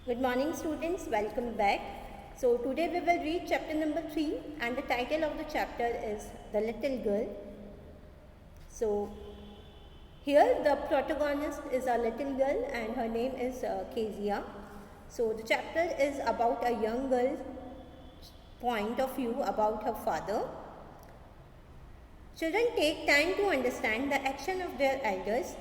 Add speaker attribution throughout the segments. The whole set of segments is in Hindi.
Speaker 1: Good morning students, welcome back. So today we will read chapter number 3 and the title of the chapter is The Little Girl. So here the protagonist is a little girl and her name is Kezia. So the chapter is about a young girl's point of view about her father. Children take time to understand the action of their elders.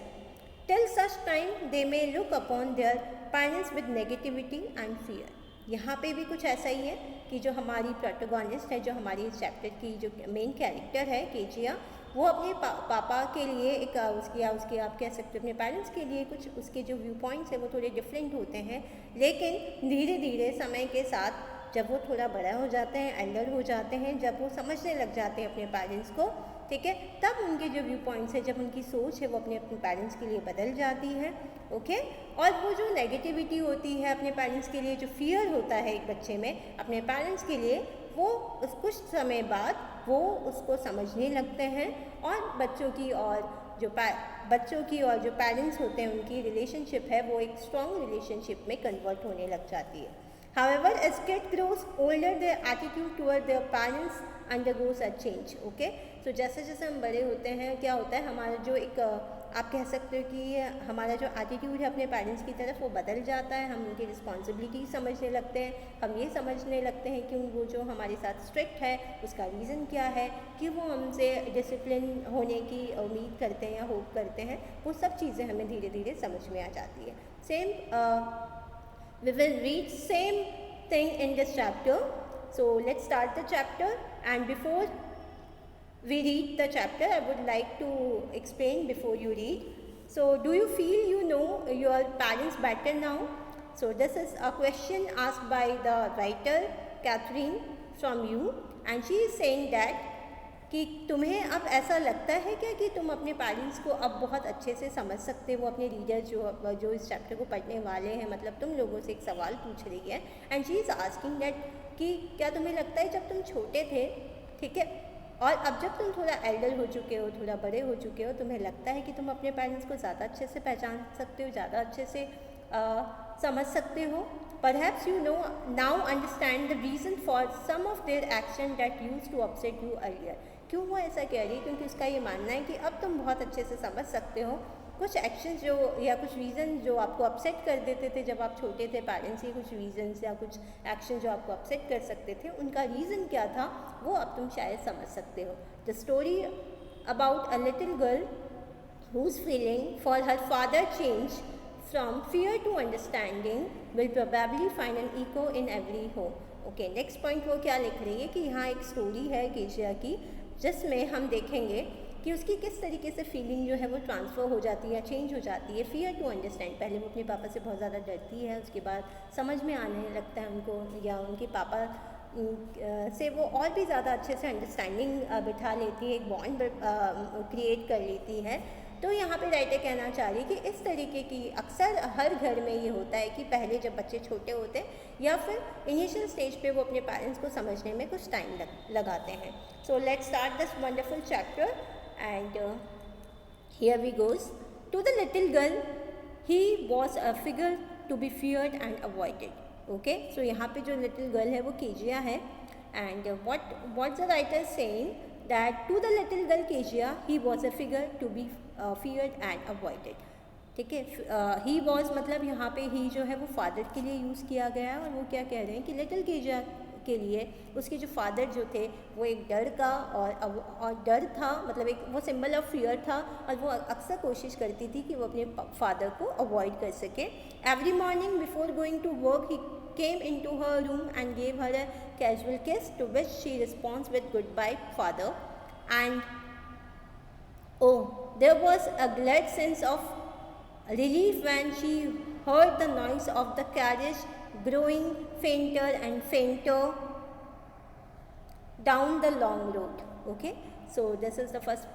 Speaker 1: Till such time they may look upon their parents with negativity and fear. यहाँ पे भी कुछ ऐसा ही है कि जो हमारी प्रोटोगोनिस्ट है, जो हमारी इस चैप्टर की जो मेन कैरेक्टर है केजिया, वो अपने पापा के लिए एक उसके आप कह सकते हो अपने पेरेंट्स के लिए कुछ उसके जो व्यू पॉइंट्स है वो थोड़े डिफरेंट होते हैं, लेकिन धीरे धीरे समय के साथ जब वो थोड़ा बड़ा हो जाते हैं, एल्डर हो जाते हैं, जब वो समझने लग जाते हैं अपने पेरेंट्स को, ठीक है, तब उनके जो व्यू पॉइंट्स है, जब उनकी सोच है वो अपने पेरेंट्स के लिए बदल जाती है. ओके. और वो जो नेगेटिविटी होती है अपने पेरेंट्स के लिए, जो फियर होता है एक बच्चे में अपने पेरेंट्स के लिए, वो कुछ समय बाद वो उसको समझने लगते हैं और बच्चों की और जो पेरेंट्स होते हैं उनकी रिलेशनशिप है वो एक स्ट्रॉन्ग रिलेशनशिप में कन्वर्ट होने लग जाती है. However, as kid grows older, their attitude toward their parents undergoes a change. Okay? So जैसे जैसे हम बड़े होते हैं क्या होता है, हमारा जो एक आप कह सकते हो कि हमारा जो एटीट्यूड है अपने पेरेंट्स की तरफ वो बदल जाता है. हम उनकी रिस्पॉन्सिबिलिटी समझने लगते हैं. हम ये समझने लगते हैं कि वो जो हमारे साथ स्ट्रिक्ट है उसका रीज़न क्या है, कि वो हमसे डिसिप्लिन होने की उम्मीद करते हैं या होप करते हैं. वो सब चीज़ें हमें धीरे धीरे समझ में आ जाती है. We will read same thing in this chapter. So let's start the chapter, and before we read the chapter I would like to explain before you read. So do you feel you know your parents better now? So this is a question asked by the writer Catherine from you, and she is saying that कि तुम्हें अब ऐसा लगता है क्या कि तुम अपने पेरेंट्स को अब बहुत अच्छे से समझ सकते हो. अपने रीडर जो इस चैप्टर को पढ़ने वाले हैं, मतलब तुम लोगों से एक सवाल पूछ रही है, and she is asking that कि क्या तुम्हें लगता है जब तुम छोटे थे, ठीक है, और अब जब तुम थोड़ा एल्डर हो चुके हो, थोड़ा बड़े हो चुके हो, तुम्हें लगता है कि तुम अपने पेरेंट्स को ज़्यादा अच्छे से पहचान सकते हो, ज़्यादा अच्छे से समझ सकते हो. Perhaps you know now understand the reason for some of their action that used to upset you earlier. क्यों वो ऐसा कह रही है? क्योंकि उसका ये मानना है कि अब तुम बहुत अच्छे से समझ सकते हो कुछ एक्शंस जो या कुछ रीज़न जो आपको अपसेट कर देते थे जब आप छोटे थे. पेरेंट्स के कुछ रीजन्स या कुछ एक्शन जो आपको अपसेट कर सकते थे, उनका रीज़न क्या था वो अब तुम शायद समझ सकते हो. The story about a little girl whose feeling for her father changed from fear to understanding will probably find an echo in every home. Okay, next point वो क्या लिख रही है कि यहाँ एक स्टोरी है केजिया की, जिसमें हम देखेंगे कि उसकी किस तरीके से फीलिंग जो है वो ट्रांसफ़र हो जाती है, चेंज हो जाती है. फियर टू अंडरस्टैंड, पहले वो अपने पापा से बहुत ज़्यादा डरती है, उसके बाद समझ में आने लगता है उनको, या उनके पापा से वो और भी ज़्यादा अच्छे से अंडरस्टैंडिंग बिठा लेती है, एक बॉन्ड क्रिएट कर लेती है. तो यहाँ पे राइटर कहना चाह रही है कि इस तरीके की अक्सर हर घर में ये होता है कि पहले जब बच्चे छोटे होते हैं या फिर इनिशियल स्टेज पे वो अपने पेरेंट्स को समझने में कुछ टाइम लगाते हैं. So let's start this wonderful chapter and here we goes. To the little girl he was a figure to be feared and avoided. Okay, so यहाँ पे जो लिटिल गर्ल है वो केजिया है, and what the writer saying that to the little girl Kezia he was a figure to be feared and avoided. ठीक है, he was मतलब यहाँ पे he जो है वो फादर के लिए यूज़ किया गया है, और वो क्या कह रहे हैं कि लिटिल केजिया के लिए उसके जो फादर जो थे वो एक डर का और डर था, मतलब एक वो सिंबल ऑफ फियर था, और वो अक्सर कोशिश करती थी कि वो अपने फादर को अवॉइड कर सके. Every morning before going to work he came into her room and gave her a casual kiss, to which she responds with goodbye father. And oh, there was a glad sense of relief when she heard the noise of the carriage growing fainter and fainter down the long road. Okay, so this is the first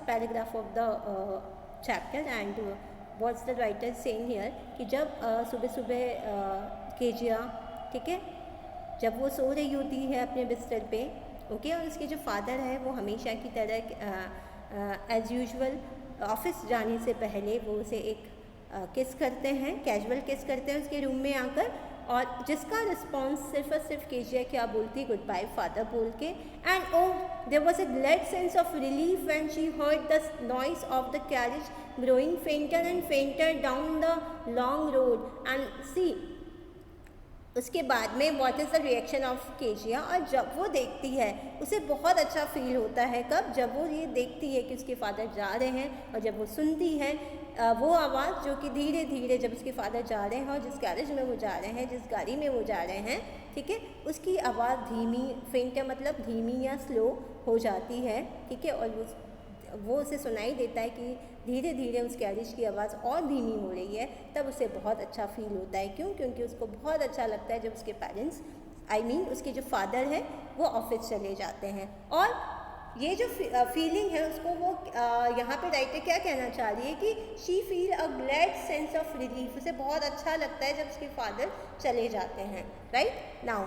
Speaker 1: paragraph of the chapter, and what's the writer saying here कि जब सुबह सुबह केजिया, ठीक है, जब वो सो रही होती है अपने बिस्तर पे, ओके, और उसके जो फादर है वो हमेशा की तरह एज़ यूजुअल ऑफिस जाने से पहले वो उसे एक किस करते हैं, कैजुअल किस करते हैं उसके रूम में आकर, और जिसका रिस्पॉन्स सिर्फ और सिर्फ केजिया क्या बोलती, गुड बाय फादर बोल के। And oh there was a glad sense of relief when she heard the noise of the carriage growing fainter and fainter down the long road and see. उसके बाद में what is the reaction of Kezia, और जब वो देखती है उसे बहुत अच्छा फील होता है, कब, जब वो ये देखती है कि उसके फादर जा रहे हैं, और जब वो सुनती है वो आवाज़ जो कि धीरे धीरे जब उसके फादर जा रहे हैं और जिस कैरेज में वो जा रहे हैं, जिस गाड़ी में वो जा रहे हैं, ठीक है, उसकी आवाज़ धीमी, फेंट मतलब धीमी या स्लो हो जाती है, ठीक है, और वो उसे सुनाई देता है कि धीरे धीरे उस कैरिज की आवाज़ और धीमी हो रही है, तब उसे बहुत अच्छा फील होता है। क्यों? क्योंकि उसको बहुत अच्छा लगता है जब उसके पेरेंट्स उसके जो फादर है वो ऑफिस चले जाते हैं। और ये जो फीलिंग है उसको वो यहाँ पे राइटर क्या कहना चाह रही है कि she feel a glad sense of relief, उसे बहुत अच्छा लगता है जब उसके फादर चले जाते हैं। Right now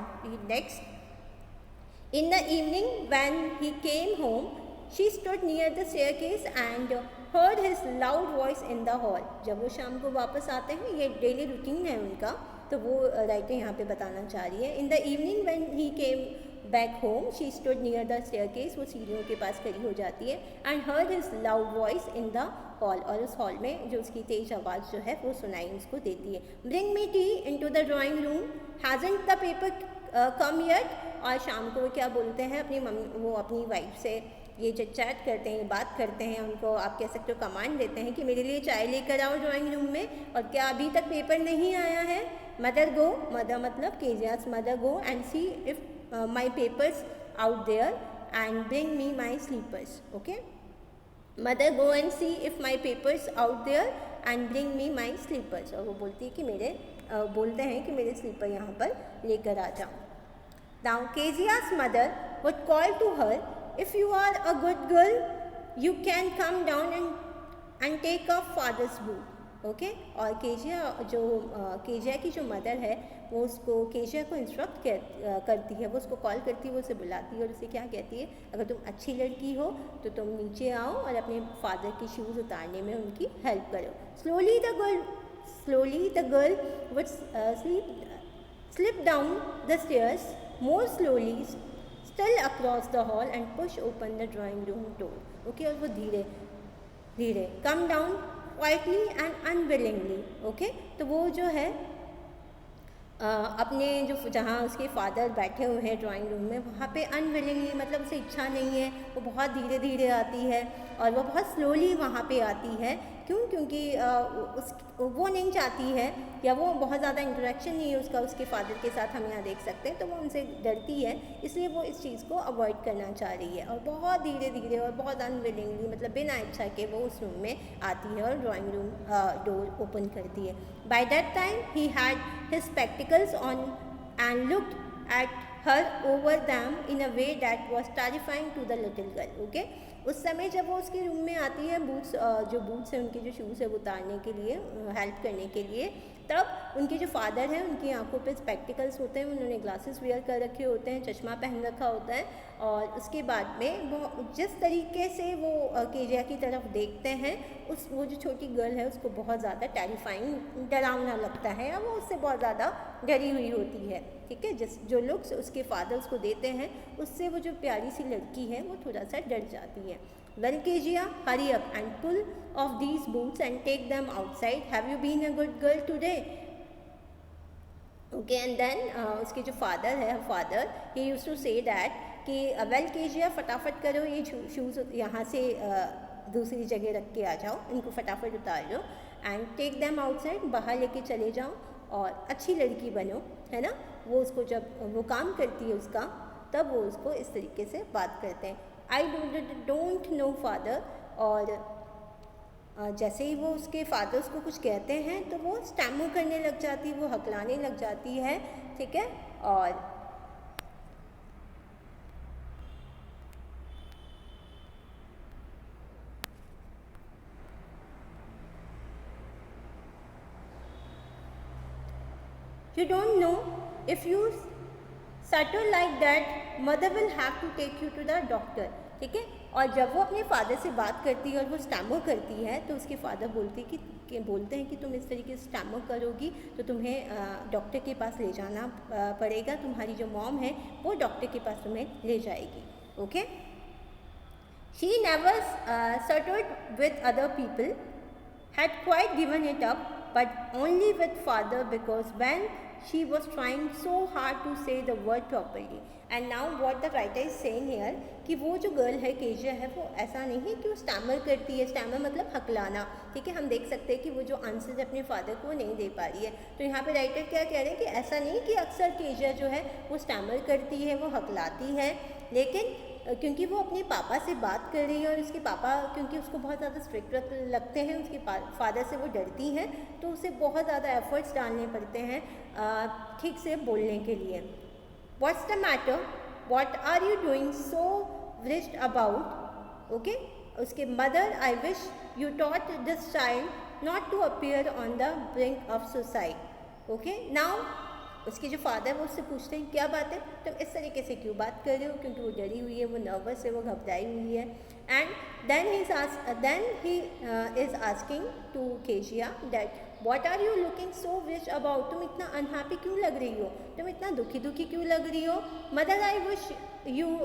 Speaker 1: next, in the evening when he came home she stood near the staircase and heard his loud voice in the hall। जब वो शाम को वापस आते हैं, ये डेली रूटीन है उनका, तो वो राइटर यहाँ पे बताना चाह रही है। In the evening when he came back home she stood near the staircase, वो सीढ़ियों के पास खड़ी हो जाती है, and heard his loud voice in the hall, और उस हॉल में जो उसकी तेज आवाज़ जो है वो सुनाई उसको देती है। Bring me tea into the drawing room, hasn't the paper come yet. और शाम को वो क्या बोलते हैं अपनी मम्मी, वो अपनी वाइफ से ये जो चैट करते हैं, बात करते हैं, उनको आप कह सकते हो कमांड देते हैं कि मेरे लिए चाय लेकर आओ ड्राइंग रूम में, और क्या अभी तक पेपर नहीं आया है। मदर गो, मदर मतलब Kezia's mother go and see if my papers out there and bring me my slippers. Okay, mother go and see if my papers out there and bring me my slippers. और वो बोलती है कि बोलते हैं कि मेरे स्लीपर यहाँ पर लेकर आ जाओ। Now Kezia's mother would call to her, if you are a good girl you can come down and take a father's boot। Okay, और केजिया की जो मदर है वो उसको केजिया को इंस्ट्रक्ट करती है, वो उसको कॉल करती है, वो उसे बुलाती है और उसे क्या कहती है, अगर तुम अच्छी लड़की हो तो तुम नीचे आओ और अपने फादर की शूज़ उतारने में उनकी हेल्प करो। Slowly the girl would slip down the stairs more slowly still across the hall and push open the drawing room door। Okay, और वो धीरे धीरे come down quietly and unwillingly। Okay, तो वो जो है अपने जो जहाँ उसके फादर बैठे हुए हैं ड्राइंग रूम में, वहाँ पे अनविलिंगली मतलब उसे इच्छा नहीं है, वो बहुत धीरे धीरे आती है और वो बहुत स्लोली वहाँ पे आती है। क्यों? क्योंकि वो नहीं चाहती है, या वो बहुत ज़्यादा इंटरेक्शन नहीं है उसके फादर के साथ, हम यहाँ देख सकते हैं, तो वो उनसे डरती है, इसलिए वो इस चीज़ को अवॉइड करना चाह रही है, और बहुत धीरे धीरे और बहुत अनविलिंगली मतलब बिना इच्छा के वो उस रूम में आती है और ड्राइंग रूम डोर ओपन करती है। By that time he had his spectacles on and looked at her over them in a way that was terrifying to the little girl. Okay, उस समय जब वो उसके रूम में आती है, जो बूट्स हैं उनके जो शूज़ है वो उतारने के लिए, हेल्प करने के लिए, तब उनके जो फादर हैं उनकी आंखों पे स्पेक्टिकल्स होते हैं, उन्होंने ग्लासेस वेयर कर रखे होते हैं, चश्मा पहन रखा होता है, और उसके बाद में वो जिस तरीके से वो केजिया की तरफ देखते हैं, वो जो छोटी गर्ल है उसको बहुत ज़्यादा टेरिफाइंग, डरावना लगता है, और वो उससे बहुत ज़्यादा डरी हुई होती है। ठीक है, जो लुक्स उसके फादर उसको देते हैं उससे वो जो प्यारी सी लड़की है वो थोड़ा सा डर जाती है। Well Kezia, hurry up and pull off these boots and take them outside. Have you been a good girl today? Okay, and then उसके जो फादर है, he used to say that कि well Kezia, फटाफट करो, ये शूज़ यहाँ से दूसरी जगह रख के आ जाओ, इनको फटाफट उतार लो, एंड टेक देम आउटसाइड, बाहर लेके चले जाओ और अच्छी लड़की बनो, है ना। वो उसको जब वो काम करती है उसका, तब वो उसको इस तरीके से बात करते हैं, आई डोंट नो फादर। और जैसे ही वो उसके फादर उसको कुछ कहते हैं तो वो स्टैमर करने लग जाती है, वो हकलाने लग जाती है। ठीक है, और you don't know if you stutter like that mother will have to take you to the doctor। ठीक है, और जब वो अपने फादर से बात करती है और वो स्टैमर करती है तो उसके फादर बोलती है कि कि बोलते हैं कि तुम इस तरीके से स्टैमर करोगी तो तुम्हें डॉक्टर के पास ले जाना पड़ेगा, तुम्हारी जो मॉम है वो डॉक्टर के पास तुम्हें ले जाएगी. Okay. She never settled with other people, had quite given it up, but only with father, because when she was trying so hard to say the word properly. And now what the writer is saying here कि वो जो गर्ल है केजिया है वो ऐसा नहीं है कि वो स्टैमर करती है. स्टैमर मतलब हकलाना. ठीक है, हम देख सकते हैं कि वो जो आंसर अपने फादर को नहीं दे पा रही है. तो यहाँ पे राइटर क्या कह रहे हैं कि ऐसा नहीं कि अक्सर केजिया जो है वो स्टैमर करती है, वो हकलाती है, लेकिन क्योंकि वो अपने पापा से बात कर रही है और उसके पापा क्योंकि उसको बहुत ज़्यादा स्ट्रिक्ट लगते हैं, उसके फादर से वो डरती हैं, तो उसे बहुत ज़्यादा एफर्ट्स डालने पड़ते हैं ठीक से बोलने के लिए. What's the matter, what are you doing so worried about. Okay. उसके mother, I wish you taught this child not to appear on the brink of suicide. Okay. Now उसके जो फादर है वो उससे पूछते हैं क्या बात है, तुम इस तरीके से क्यों बात कर रहे हो, क्योंकि वो डरी हुई है, वो नर्वस है, वो घबराई हुई है. And then he is asking to Kezia that what are you looking so which about. तुम इतना अनहैप्पी क्यों लग रही हो, तुम इतना दुखी क्यों लग रही हो. Mother, I wish you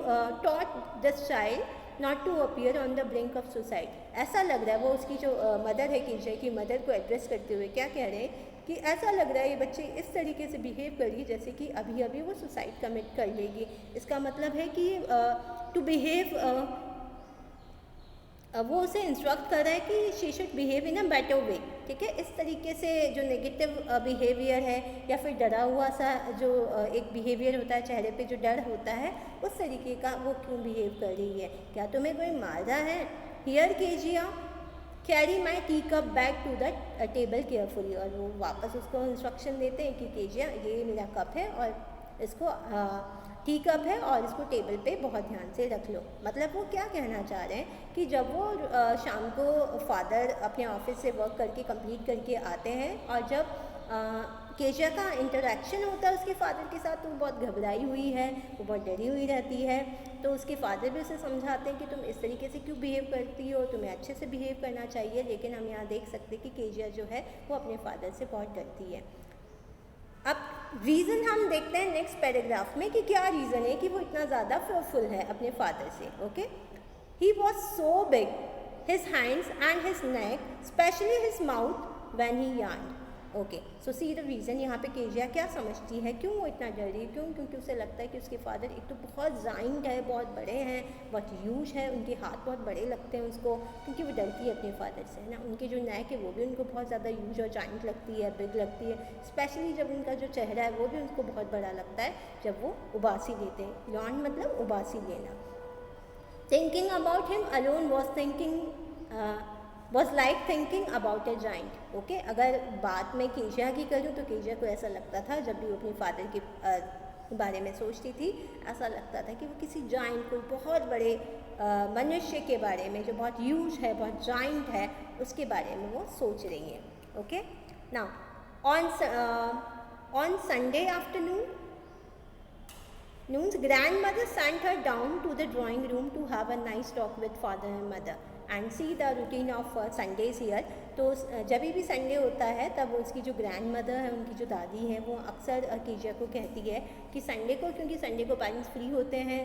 Speaker 1: taught this child not to appear on the brink of suicide. ऐसा लग रहा है, वो उसकी जो मदर है केजिया की मदर को एड्रेस करते हुए क्या कह रहे हैं कि ऐसा लग रहा है ये बच्चे इस तरीके से बिहेव कर रही है जैसे कि अभी अभी वो सुसाइड कमिट कर लेगी. इसका मतलब है कि टू बिहेव, वो उसे इंस्ट्रक्ट कर रहा है कि she should behave in a better way. ठीक है, इस तरीके से जो नेगेटिव बिहेवियर है या फिर डरा हुआ सा जो एक बिहेवियर होता है, चेहरे पे जो डर होता है, उस तरीके का वो क्यों बिहेव कर रही है. क्या तुम्हें कोई मार रहा है. Here Kezia carry my tea cup back to the table carefully. और वो वापस उसको इंस्ट्रक्शन देते हैं कि केजिया ये मेरा कप है और इसको टी कप है और इसको टेबल पे बहुत ध्यान से रख लो. मतलब वो क्या कहना चाह रहे हैं कि जब वो शाम को फादर अपने ऑफिस से वर्क करके कंप्लीट करके आते हैं और जब केजिया का इंटरेक्शन होता है उसके फादर के साथ, तो वो बहुत घबराई हुई है, वो बहुत डरी हुई रहती है. तो उसके फादर भी उसे समझाते हैं कि तुम इस तरीके से क्यों बिहेव करती हो, तुम्हें अच्छे से बिहेव करना चाहिए. लेकिन हम यहाँ देख सकते हैं कि केजिया जो है वो अपने फादर से बहुत डरती है. अब रीज़न हम देखते हैं नेक्स्ट पैराग्राफ में कि क्या रीज़न है कि वो इतना ज़्यादा फेयरफुल है अपने फादर से. Okay. He was so big, his hands and his neck, especially his mouth when he yawned. Okay. So see the reason. यहाँ पे केजिया क्या समझती है, क्यों वो इतना डर रही है, क्यों, क्योंकि उसे लगता है कि उसके फादर एक तो बहुत जाइंट है, बहुत बड़े हैं, बहुत ह्यूज है, उनके हाथ बहुत बड़े लगते हैं उसको, क्योंकि वो डरती है अपने फादर से ना. उनके जो नेक है वो भी उनको बहुत ज़्यादा ह्यूज और जाइंट लगती है, बिग लगती है. स्पेशली जब उनका जो चेहरा है वो भी उनको बहुत बड़ा लगता है जब वो उबासी लेते हैं. यार्न मतलब उबासी लेना. Thinking about him alone was like thinking about A giant. Okay. अगर बात मैं केजिया की करूँ तो केजिया को ऐसा लगता था जब भी वो अपने फादर के बारे में सोचती थी, ऐसा लगता था कि वो किसी जाइंट, कोई बहुत बड़े मनुष्य के बारे में जो बहुत ह्यूज है, बहुत जाइंट है, उसके बारे में वो सोच रही है. Okay. Now on Sunday afternoon grandmother sent her down to the drawing room to have a nice talk with father and mother and see the routine of Sundays here. तो जब भी संडे होता है तब उसकी जो ग्रैंड मदर है, उनकी जो दादी है, वो अक्सर केजिया को कहती है कि संडे को, क्योंकि संडे को पेरेंट्स फ्री होते हैं,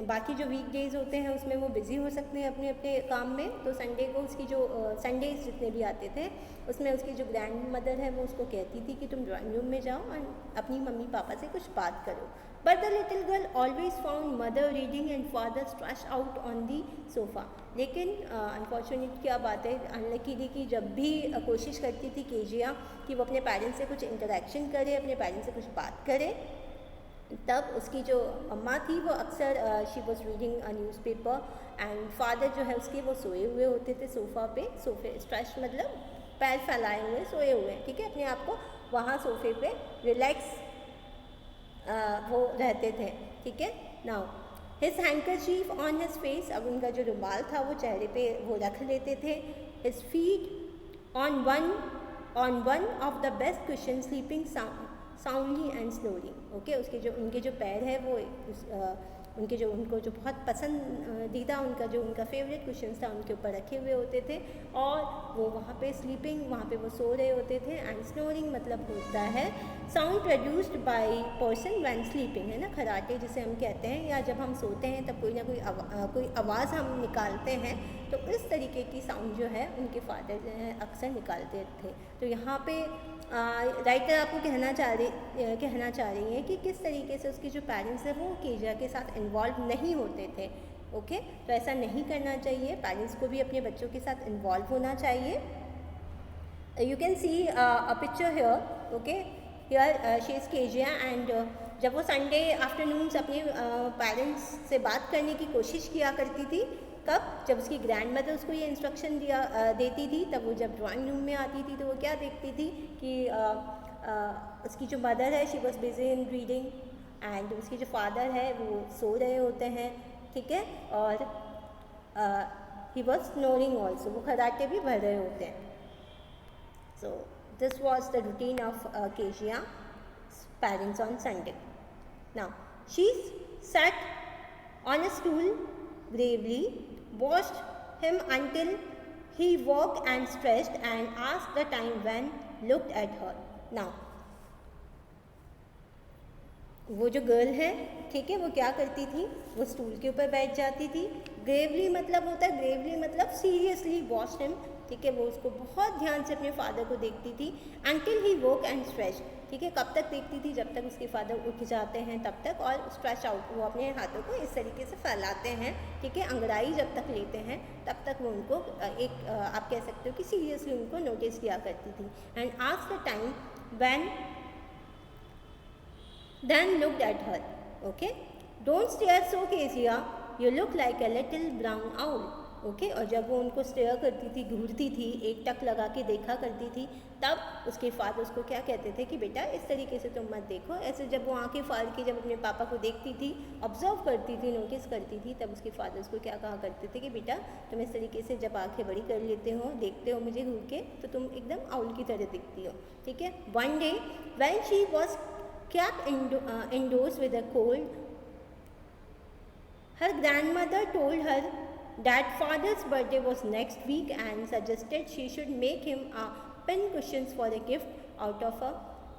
Speaker 1: बाकी जो वीक डेज होते हैं उसमें वो बिज़ी हो सकते हैं अपने अपने काम में, तो संडे को उसकी जो संडेज जितने भी आते थे उसमें उसकी जो ग्रैंड मदर है वो उसको कहती थी कि तुम ड्राइंग रूम में जाओ और अपनी मम्मी पापा से कुछ बात करो. But the little girl always found mother reading and father stretched out on the sofa. लेकिन अनफॉर्चुनेट क्या बात है, अनलकीली की जब भी कोशिश करती थी केजिया कि वो अपने पेरेंट्स से कुछ इंटरेक्शन करे, अपने पेरेंट्स से कुछ बात करे, तब उसकी जो अम्मा थी वो अक्सर she was reading a newspaper and father जो है उसके वो सोए हुए होते थे सोफ़ा पे. सोफे स्ट्रेच मतलब पैर फैलाए हुए सोए हुए, ठीक है, अपने आप को वहाँ सोफे पे रिलैक्स वो रहते थे. ठीक है. Now his handkerchief on his face, अब उनका जो रुमाल था वो चेहरे पे वो रख लेते थे. His feet on one of the best cushion sleeping soundly and slowly. Okay. उसके जो उनके जो पैर है वो उनके जो उनको जो बहुत पसंदीदा उनका फेवरेट क्वेश्चन था उनके ऊपर रखे हुए होते थे, और वो वहाँ पे स्लीपिंग, वहाँ पे वो सो रहे होते थे। एंड स्नोरिंग मतलब होता है sound produced by person when sleeping, है ना, खराटे जिसे हम कहते हैं, या जब हम सोते हैं तब कोई ना कोई आवाज़ हम निकालते हैं, तो इस तरीके की साउंड जो है उनके फादर जो है अक्सर निकालते थे। तो यहाँ पे राइटर आपको कहना चाह रही है कि किस तरीके से उसके जो पेरेंट्स हैं वो केजिया के साथ इन्वॉल्व नहीं होते थे। ओके, तो ऐसा नहीं करना चाहिए, पेरेंट्स को भी अपने बच्चों के साथ इन्वॉल्व होना चाहिए। You can see a picture here, okay, here she is Kezia and जब वो संडे आफ्टरनून्स अपने पेरेंट्स से बात करने की कोशिश किया करती थी, कब, जब उसकी ग्रैंड मदर उसको ये इंस्ट्रक्शन देती थी, तब वो जब ड्राइंग रूम में आती थी तो वो क्या देखती थी कि उसकी जो मदर है she was busy in reading and उसकी जो फादर है वो सो रहे होते हैं, ठीक है, और ही वॉज स्नोरिंग ऑल्सो, वो खराटे भी भर रहे होते हैं। So this was the routine of केजिया's parents on Sunday. Now she sat on a stool gravely, watched him until he woke and stretched and asked the time when, looked at her. Now वो जो गर्ल है, ठीक है, वो क्या करती थी, वो स्टूल के ऊपर बैठ जाती थी। ग्रेवली मतलब होता है, ग्रेवली मतलब सीरियसली वॉच्ड हिम, ठीक है, वो उसको बहुत ध्यान से अपने फादर को देखती थी। Until he woke and stretch, ठीक है, कब तक देखती थी, जब तक उसके फादर उठ जाते हैं तब तक, और स्ट्रेच आउट, वो अपने हाथों को इस तरीके से फैलाते हैं, ठीक है, अंगड़ाई जब तक लेते हैं तब तक वो उनको एक आप कह सकते हो कि सीरियसली उनको नोटिस किया करती थी। And asked the time when, then looked at her. Okay, don't stare so, Kezia, you look like a little brown owl. Okay, और जब वो उनको स्टेयर करती थी, घूरती थी, एक टक लगा के देखा करती थी, तब उसके फादर उसको क्या कहते थे कि बेटा इस तरीके से तुम मत देखो, ऐसे जब वो आंखें फाड़ के जब अपने पापा को देखती थी, ऑब्जर्व करती थी, नोटिस करती थी, तब उसके फादर उसको क्या कहा करते थे कि बेटा तुम इस तरीके से जब आंखें बड़ी कर लेते हो, देखते हो मुझे घूर के, तो तुम एकदम आउल की तरह दिखती हो, ठीक है। One day when she was kept indoors with a cold, her grandmother told her that father's birthday was next week and suggested she should make him a pin cushions for a gift out of a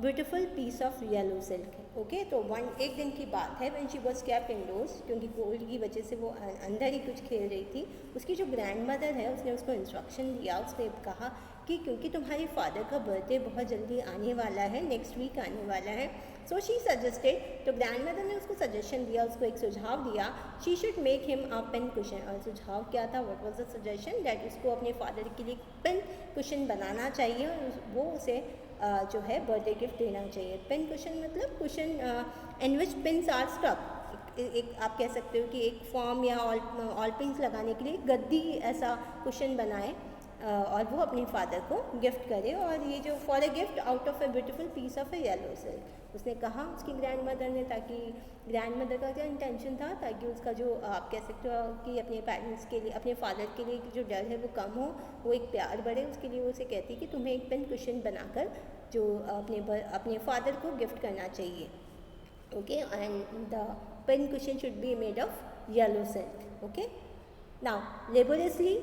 Speaker 1: beautiful piece of yellow silk. Okay, तो एक दिन की बात है, when she was kept indoors, क्योंकि कोल्ड की वजह से वो अंदर ही कुछ खेल रही थी। उसकी जो ग्रैंड मदर है उसने उसको इंस्ट्रक्शन दिया, उसने कहा कि क्योंकि तुम्हारे फादर का बर्थडे बहुत जल्दी आने वाला है, नेक्स्ट वीक आने वाला है, सो शी सजेस्टेड, तो ग्रैंड मदर ने उसको सजेशन दिया, उसको एक सुझाव दिया, she should make him a pin cushion. और सुझाव क्या था, what was the suggestion, that उसको अपने फादर के लिए पेन कुशन बनाना चाहिए और वो उसे जो है बर्थडे गिफ्ट देना चाहिए। पेन कुशन मतलब cushion in which pins are stuck, एक आप कह सकते हो कि एक फॉर्म या ऑल पिन्स लगाने के लिए गद्दी ऐसा कुशन बनाए और वो अपने फादर को गिफ्ट करे, और ये जो for a gift out of a beautiful piece of a yellow silk, उसने कहा उसकी ग्रैंड मदर ने, ताकि ग्रैंड मदर का क्या इंटेंशन था, ताकि उसका जो आप कह सकते हो कि अपने पेरेंट्स के लिए, अपने फादर के लिए जो डर है वो कम हो, वो एक प्यार बढ़े, उसके लिए वो उसे कहती कि तुम्हें एक पेन कुशन बनाकर जो अपने फादर को गिफ्ट करना चाहिए। Okay, and the pin cushion should be made of yellow silk. Okay, now laboriously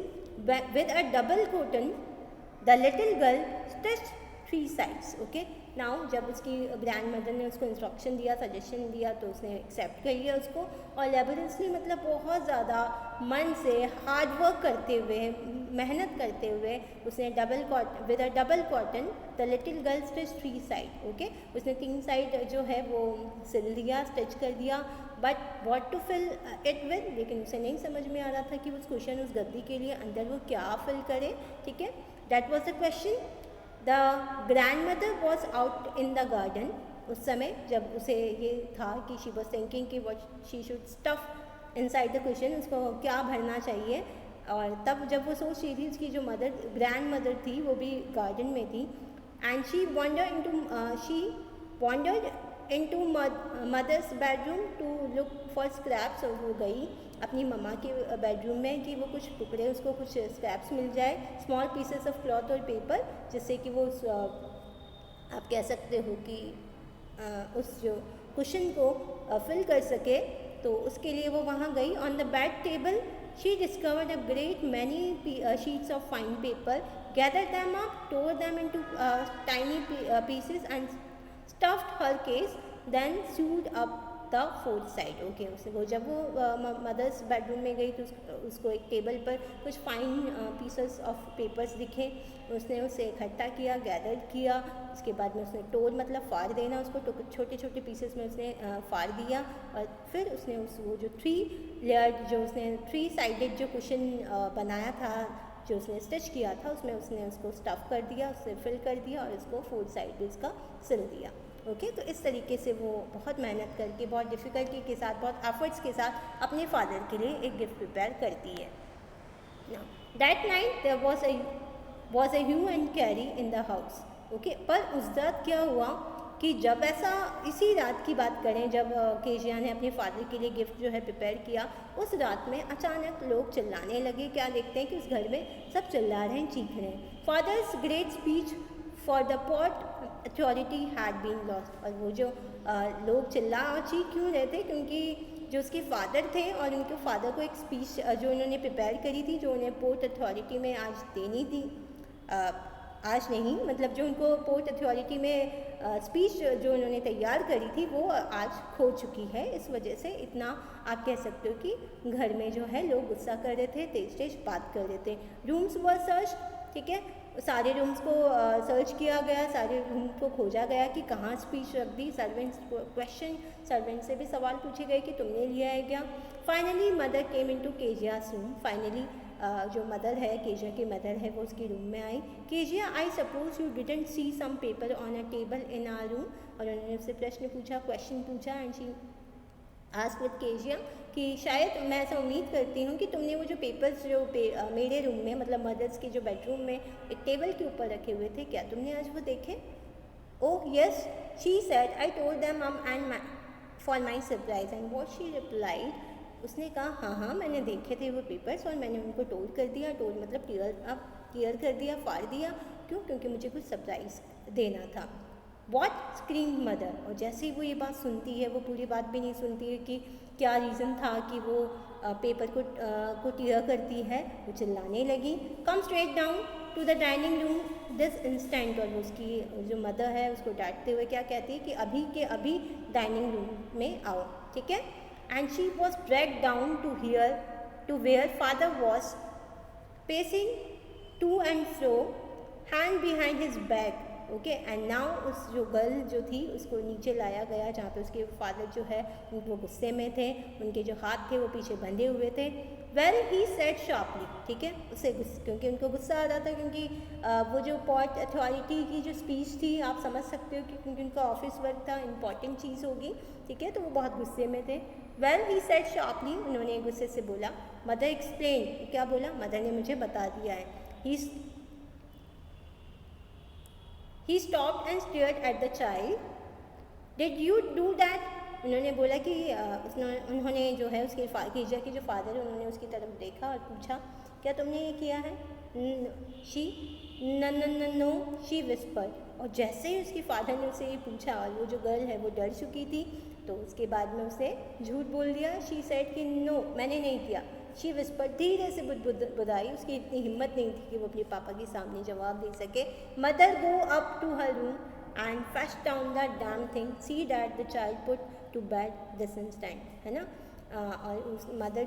Speaker 1: with a double cotton the little girl stitched 3 sides. Okay, now जब उसकी ग्रैंड मदर ने उसको इंस्ट्रक्शन दिया, सजेशन दिया, तो उसने एक्सेप्ट कर लिया उसको, और लेबोरेटरी मतलब बहुत ज़्यादा मन से हार्ड वर्क करते हुए, मेहनत करते हुए उसने with a double cotton the little girl stitch 3 side. Okay, उसने 3 साइड जो है वो सिल दिया, स्टिच कर दिया, but what to fill it with, लेकिन उसे नहीं समझ में आ रहा था कि उस क्वेश्चन, उस गद्दी के लिए अंदर वो क्या फिल करे। ठीक है, that was the question. The grand mother was out in the garden. उस समय जब उसे ये था कि शी वॉज थिंकिंग कि what she should stuff inside the question, उसको क्या भरना चाहिए, और तब जब वो सोच रही थी, उसकी जो ग्रैंड मदर थी वो भी गार्डन में थी, and she wandered into mother's bedroom to look for scraps. और वो गई अपनी मम्मा के बेडरूम में कि वो कुछ टुकड़े, उसको कुछ स्क्रैप्स मिल जाए, स्मॉल पीसेस ऑफ क्लॉथ और पेपर, जिससे कि वो आप कह सकते हो कि उस जो कुशन को फिल कर सके। तो उसके लिए वो वहाँ गई. On the bed table she discovered a great many sheets of fine paper, gathered them up, tore them into tiny pieces and stuffed her case, then sewed up the fourth side. Okay, उसे वो जब वो मदर्स बेडरूम में गई तो उसको एक टेबल पर कुछ फाइन पीसेस ऑफ पेपर्स दिखे. उसने उसे इकट्ठा किया, गैदर किया. उसके बाद में उसने टोर मतलब फाड़ देना उसको छोटे छोटे पीसेस में उसने फाड़ दिया. और फिर उसने वो जो 3 लेयर जो उसने 3 साइडेड जो कुशन बनाया था, जो उसने स्टिच किया था, उसमें उसने उसको स्टफ़ कर दिया, उससे फिल कर दिया और उसको 4 साइड भी उसका सिल दिया. ओके, तो इस तरीके से वो बहुत मेहनत करके, बहुत डिफ़िकल्टी के साथ, बहुत एफर्ट्स के साथ अपने फादर के लिए एक गिफ्ट प्रिपेयर करती है. That night there was a hue and cry in the house. Okay, पर उस रात क्या हुआ कि जब ऐसा इसी रात की बात करें जब केजिया ने अपने फादर के लिए गिफ्ट जो है प्रिपेयर किया, उस रात में अचानक लोग चिल्लाने लगे. क्या देखते हैं कि उस घर में सब चिल्ला रहे हैं, चीख रहे हैं. Father's great speech for the pot authority had been lost. और वो जो लोग चिल्ला और चीख क्यों रहे थे, क्योंकि जो उसके फादर थे और उनके फादर को एक स्पीच जो उन्होंने प्रिपेयर करी थी, जो उन्हें पोर्ट अथॉरिटी में आज देनी थी, आज नहीं, मतलब जो उनको पोर्ट अथॉरिटी में स्पीच जो उन्होंने तैयार करी थी वो आज खो चुकी है. इस वजह से इतना आप कह सकते हो कि घर में जो है लोग गुस्सा कर रहे थे, तेज तेज बात कर रहे थे. रूम्स वर सर्च, ठीक है, सारे रूम्स को सर्च किया गया, सारे रूम को खोजा गया कि कहाँ स्पीच रख दी. सर्वेंट्स क्वेश्चन, सर्वेंट से भी सवाल पूछे गए कि तुमने लिया है क्या. Finally mother came into Kezia's room. Finally जो मदर है, केजिया की मदर है, वो उसकी रूम में आई. Kezia, I suppose you didn't see some paper on a table in our room. और उन्होंने उससे प्रश्न पूछा, क्वेश्चन पूछा. And she asked with Kezia कि शायद मैं ऐसा उम्मीद करती हूँ कि तुमने वो जो पेपर्स जो मेरे रूम में, मतलब मदर्स के जो बेडरूम में एक टेबल के ऊपर रखे हुए थे, क्या तुमने आज वो देखे? Oh yes, she said, I told them mum and for my surprise. And what she replied, उसने कहा हाँ हाँ मैंने देखे थे वो पेपर्स और मैंने उनको टोर कर दिया. टोर मतलब क्लियर कर दिया, फाड़ दिया. क्यों? क्योंकि मुझे कुछ सरप्राइज देना था. What scream mother. और जैसे ही वो ये बात सुनती है, वो पूरी बात भी नहीं सुनती है कि क्या रीज़न था कि वो पेपर को टीयर करती है. वो चिल्लाने लगी, come straight down to the dining room this instant. और उसकी जो मदर है उसको डांटते हुए क्या कहती है कि अभी के अभी डाइनिंग रूम में आओ, ठीक है. And she was dragged down to where father was pacing to and fro, hand behind his back. Okay, and now उस जो गर्ल जो थी उसको नीचे लाया गया जहाँ पे उसके फादर जो है वो गुस्से में थे, उनके जो हाथ थे वो पीछे बंधे हुए थे. वेल ही सेड शार्पली, ठीक है, उसे क्योंकि उनको गुस्सा आ रहा था, क्योंकि वो जो पोर्ट अथॉरिटी की जो स्पीच थी आप समझ सकते हो कि क्योंकि उनका ऑफिस वर्क था, इंपॉर्टेंट चीज़ होगी, ठीक है, तो वो बहुत गुस्से में थे. वेल ही सेड शार्पली, उन्होंने गुस्से से बोला. मदर एक्सप्लेन, क्या बोला? मदर ने मुझे बता दिया है. He stopped and stared at the child. Did you do that? उन्होंने बोला कि उन्होंने जो है उसके केजिया के जो फादर है उन्होंने उसकी तरफ देखा और पूछा, क्या तुमने ये किया है? She know, she whispered. और जैसे ही उसके फादर ने उसे ये पूछा और वो जो गर्ल है वो डर चुकी थी, तो उसके बाद में उसे झूठ बोल दिया. शी सेड कि नो, मैंने नहीं किया. शी विस्पर्ड, धीरे से बुदाई. उसकी इतनी हिम्मत नहीं थी कि वो अपने पापा के सामने जवाब दे सके. Mother go up to her room and fetch down the damn thing, see that the child put to bed this instant, है ना. और उस मदर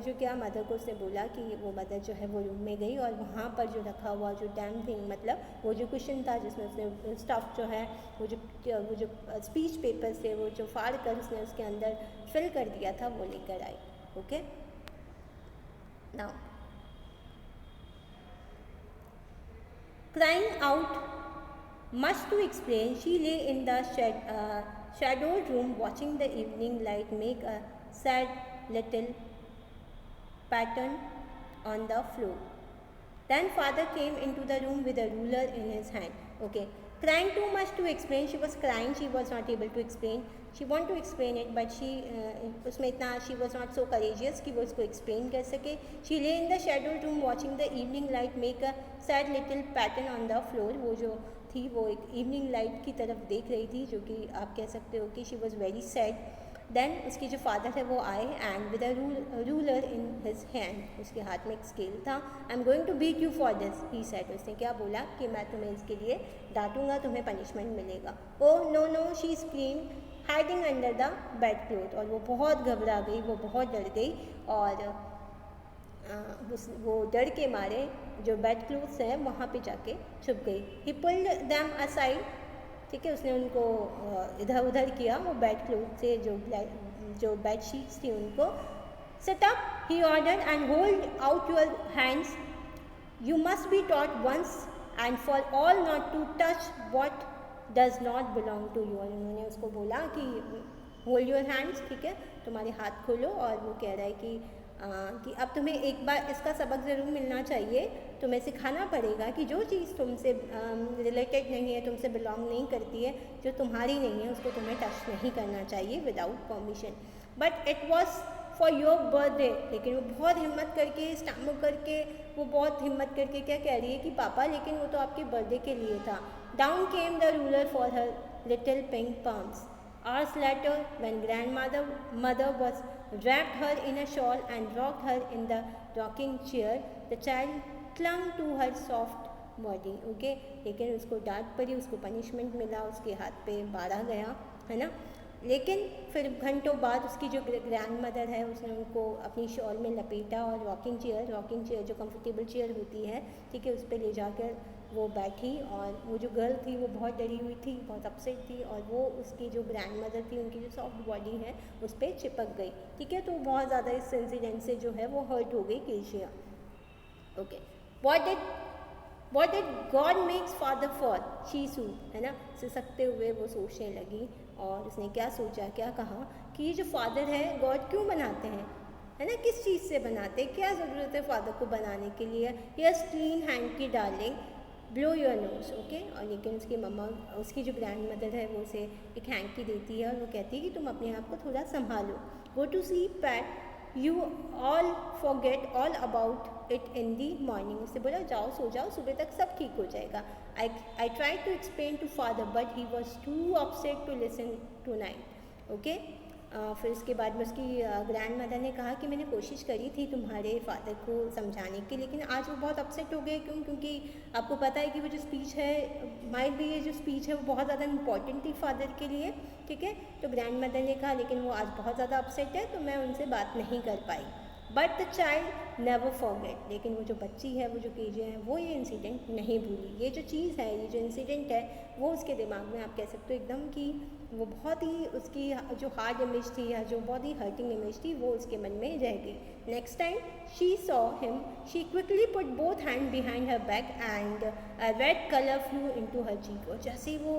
Speaker 1: को उसने बोला कि वो मदर जो है वो रूम में गई और वहाँ पर जो रखा हुआ जो डैम थिंग मतलब वो जो कुशन था जिसमें उसने स्टफ़ जो है वो जो स्पीच पेपर्स थे वो जो फाड़ कर उसने उसके अंदर फिल कर दिया था वो लेकर आई. Okay, now crying out much to explain, she lay in the shadowed room watching the evening light make a sad little pattern on the floor. Then father came into the room with a ruler in his hand. Okay, crying too much to explain. She was crying, she was not able to explain. She wanted to explain it, but उसमें इतना she was not so courageous कि वो उसको explain कर सके. She lay in the shadowed room watching the evening light make a sad little pattern on the floor. वो जो थी वो एक evening light की तरफ देख रही थी, जो कि आप कह सकते हो कि she was very sad. Then उसके जो फादर है वो आए and with a ruler in his hand, उसके हाथ में एक स्केल था. I am going to beat you for this, he said. उसने क्या बोला कि मैं तुम्हें इसके लिए डांटूंगा, तुम्हें पनिशमेंट मिलेगा. Oh no no, she screamed hiding under the bed clothes. और वो बहुत घबरा गई, वो बहुत डर गई और वो डर के मारे जो बेड क्लोथ्स हैं वहाँ पे जाके छुप गई. ही पुल्ड देम असाइड, ठीक है, उसने उनको इधर उधर किया, वो बेड क्लोथ से जो बेड शीट्स थी उनको. Sit up, he order, and hold out your hands. You must be taught once and for all not to touch what does not belong to you. उन्होंने उसको बोला कि होल्ड योर हैंड्स, ठीक है, तुम्हारे हाथ खोलो. और वो कह रहा है कि अब तुम्हें एक बार इसका सबक ज़रूर मिलना चाहिए, तुम्हें सिखाना पड़ेगा कि जो चीज़ तुमसे रिलेटेड नहीं है, तुमसे बिलोंग नहीं करती है, जो तुम्हारी नहीं है, उसको तुम्हें टच नहीं करना चाहिए without permission. But it was for your birthday. लेकिन वो बहुत हिम्मत करके, स्टैम्प करके, वो बहुत हिम्मत करके क्या कह रही है कि पापा लेकिन वो तो आपके बर्थडे के लिए था. Down came the ruler for her little pink palms. Hours later, when grandmother was wrapped her in a shawl and rocked her in the rocking chair, the child clung to her soft body. Okay, लेकिन उसको डांट पड़ी, उसको पनिशमेंट मिला, उसके हाथ पे मारा गया, है ना. लेकिन फिर घंटों बाद उसकी जो ग्रैंड मदर है उसने उनको अपनी शॉल में लपेटा और रॉकिंग चेयर जो कंफर्टेबल चेयर होती है, ठीक है, उस पर ले जाकर वो बैठी. और वो जो गर्ल थी वो बहुत डरी हुई थी, बहुत अपसेट थी, और वो उसकी जो ग्रैंड मदर थी उनकी जो सॉफ्ट बॉडी है उस पर चिपक गई, ठीक है. तो बहुत ज़्यादा इस इंसिडेंट से जो है वो हर्ट हो गई Kezia. Okay, What did God makes father for? शीशु, है ना, सिसकते हुए वो सोचने लगी. और उसने क्या सोचा, क्या कहा कि ये जो फादर है गॉड क्यों बनाते हैं, है ना, किस चीज़ से बनाते हैं, क्या ज़रूरत है फादर को बनाने के लिए. यस क्लीन हैंड की darling, blow your nose. Okay. और लेकिन उसकी मम्मा, उसकी जो ग्रैंड मदर है वो उसे एक हैंकी देती है और वो कहती है कि तुम अपने आप को थोड़ा संभालो. Go to sleep Pat, you'll forget all about it in the morning. उससे बोला जाओ सो जाओ, सुबह तक सब ठीक हो जाएगा. I try to explain to father but he was too upset to listen tonight. Okay. फिर उसके बाद में उसकी ग्रैंड मदर ने कहा कि मैंने कोशिश करी थी तुम्हारे फादर को समझाने की, लेकिन आज वो बहुत अपसेट हो गए. क्योंकि आपको पता है कि वो जो स्पीच है, माइट भी ये जो स्पीच है वो बहुत ज़्यादा इंपॉर्टेंट थी फादर के लिए, ठीक है. तो ग्रैंड मदर ने कहा लेकिन वो आज बहुत ज़्यादा अपसेट है तो मैं उनसे बात नहीं कर पाई. But the child never forget. लेकिन वो जो बच्ची है, वो जो केजिया है, वो ये इंसिडेंट नहीं भूली. ये जो चीज़ है, ये जो इंसिडेंट है, वो उसके दिमाग में आप कह सकते हो एकदम कि वो बहुत ही उसकी जो हार्ड इमेज थी या जो बहुत ही हर्टिंग इमेज थी वो उसके मन में रह गई. Next time she saw him, she quickly put both hand behind her back and red colour flew into her cheek. और जैसे ही वो